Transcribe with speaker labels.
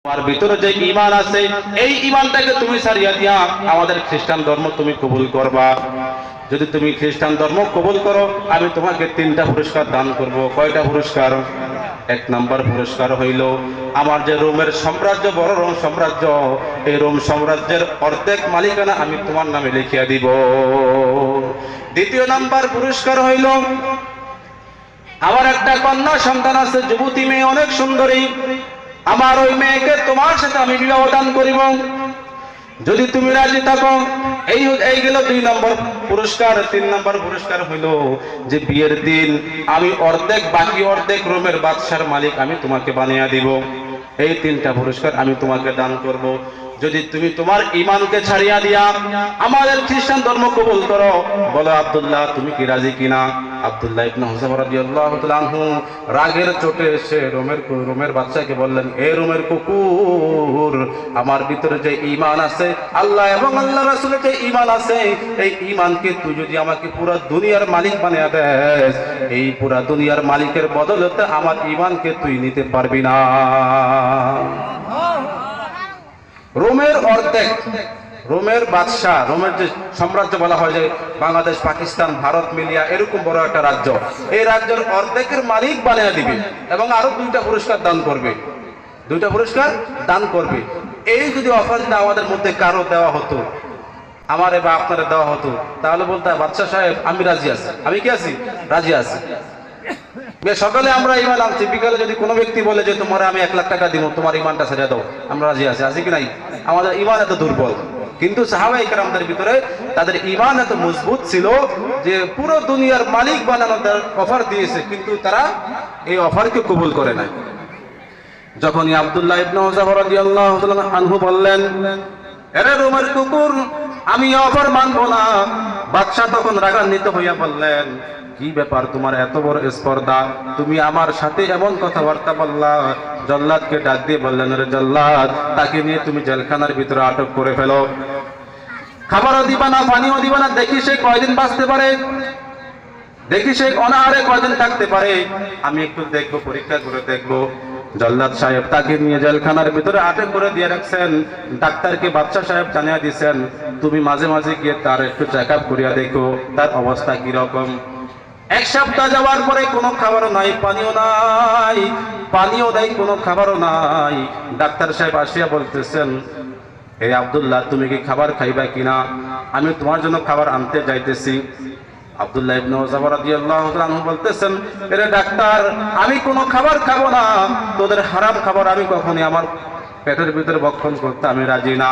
Speaker 1: তোমার ভিতরে যে ঈমান আছে এই ঈমানটাকে তুমি ছাড়িয়া দিয়া আমাদের খ্রিস্টান ধর্ম তুমি কবুল করবা। যদি তুমি খ্রিস্টান ধর্ম কবুল করো আমি তোমাকে 3টা পুরস্কার দান করব। কয়টা পুরস্কার? 1 নম্বর পুরস্কার হইল আমার যে রোমের সাম্রাজ্য, বড় রোম সাম্রাজ্য, এই রোম সাম্রাজ্যের অর্ধেক মালিকানা আমি তোমার নামে লিখিয়া দিব। 2য় নম্বর পুরস্কার হইল আমার একটা কন্যা সন্তান আছে, যুবতী মেয়ে, অনেক সুন্দরী। আমার ওই মেয়েকে তোমার সাথে আমি বিবাহ দান করিব, যদি তুমি রাজি থাকো। এই গেল 2 নম্বর পুরস্কার। 3 নম্বর পুরস্কার হইল যে বিয়ের দিন আমি অর্ধেক, বাকি অর্ধেক রোমের বাদশার মালিক আমি তোমাকে বানিয়ে দিব। এই 3টা পুরস্কার আমি তোমাকে দান করব যদি তুমি তোমার ঈমানকে ছাড়িয়া দিয়া আমাদের খ্রিস্টান ধর্ম কবুল করো। বলো আব্দুল্লাহ, তুমি কি রাজি কিনা? আব্দুল্লাহ ইবনে হুযাফা রাদিয়াল্লাহু তাআলা আনহু রাগের চোটে এসে রোমের বাদশাকে বললেন, এ রোমের কুকুর, আমার ভিতরে যে ঈমান আছে, আল্লাহ এবং আল্লাহ রাসূলের যে ঈমান আছে, এই ঈমানকে তুই যদি আমাকে পুরো দুনিয়ার মালিক বানিয়ে দেস, এই পুরো দুনিয়ার মালিকের বদলতে আমার ঈমানকে তুই নিতে পারবি না। রোমের অর্ধেক, রোমের বাদশাহ, রোমের যে সাম্রাজ্য বলা হয় যে বাংলাদেশ, পাকিস্তান, ভারত মিলিয়া এরকম বড় একটা রাজ্য, এই রাজ্যের অর্ধেকের মালিক বানিয়ে দিবে এবং আরো 2টা পুরস্কার দান করবে। 2টা পুরস্কার দান করবে। এই যদি অফার যদি আমাদের মধ্যে কারো দেওয়া হতো, আমারে বা আপনারে দেওয়া হতো, তাহলে বলতে বাদশাহ সাহেব আমি রাজি আছি। আমি কি আছি? রাজি আছি। সকালে আমরা ঈমান আনছি, বিকালে যদি কোনো ব্যক্তি বলে যে তোমার আমি 1 লাখ টাকা দিব, তোমার ঈমানটা ছেড়ে দাও, আমরা রাজি আছি। আছি কি নাই? আমাদের ঈমান এত দুর্বল, কিন্তু সাহাবায়ে কেরামদের ভিতরে তাদের ঈমান এত মজবুত ছিল যে পুরো দুনিয়ার মালিক বানানোর অফার দিয়েছে, কিন্তু তারা এই অফারকে কবুল করে নাই। যখনই আব্দুল্লাহ ইবনে হুযাফা রাদিয়াল্লাহু তাআলা আনহু বললেন, এরে রোমের কুকুর, আমি অফার মানব না, বাদশা তখন রাগান্বিত হইয়া বললেন, কি ব্যাপার তোমার এত বড় স্পর্ধা, তুমি আমার সাথে এমন কথাবার্তা বললা? জল্লাদকে ডাক দিয়ে বললেন, রে জল্লাদ, তাকে নিয়ে তুমি জেলখানার ভিতরে আটক করে ফেলো। খাবারও দিবা না, পানিও দিবা না, দেখি সে কয়দিন বাঁচতে পারে, দেখি সে অনাহারে কয়দিন থাকতে পারে, আমি একটু দেখবো, পরীক্ষা করে দেখবো। জল্লাদ সাহেব তাকে নিয়ে জেলখানার ভিতরে আটক করে দিয়ে রাখছেন। ডাক্তারকে বাদশা সাহেব জানিয়ে দিয়েছেন, তুমি মাঝে মাঝে গিয়ে তার একটু চেক আপ করিয়া দেখো তার অবস্থা কি রকম। 1 সপ্তাহ যাওয়ার পরে কোনো খাবারও নাই, পানিও নাই, পানিও নাই, কোনো খাবারও নাই। ডাক্তার সাহেব আসিয়া বলতেছেন, হে আব্দুল্লাহ, তুমি কি খাবার খাইবা কিনা? আমি তোমার জন্য খাবার আনতে যাইতেছি। আব্দুল্লাহ ইবনে হুযাফা রাদিয়াল্লাহু তাআলা আনহু বলতেছেন, এরে ডাক্তার, আমি কোনো খাবার খাবো না, তোদের হারাম খাবার আমি কখনোই আমার পেটের ভিতরে ভক্ষণ করতে আমি রাজি না।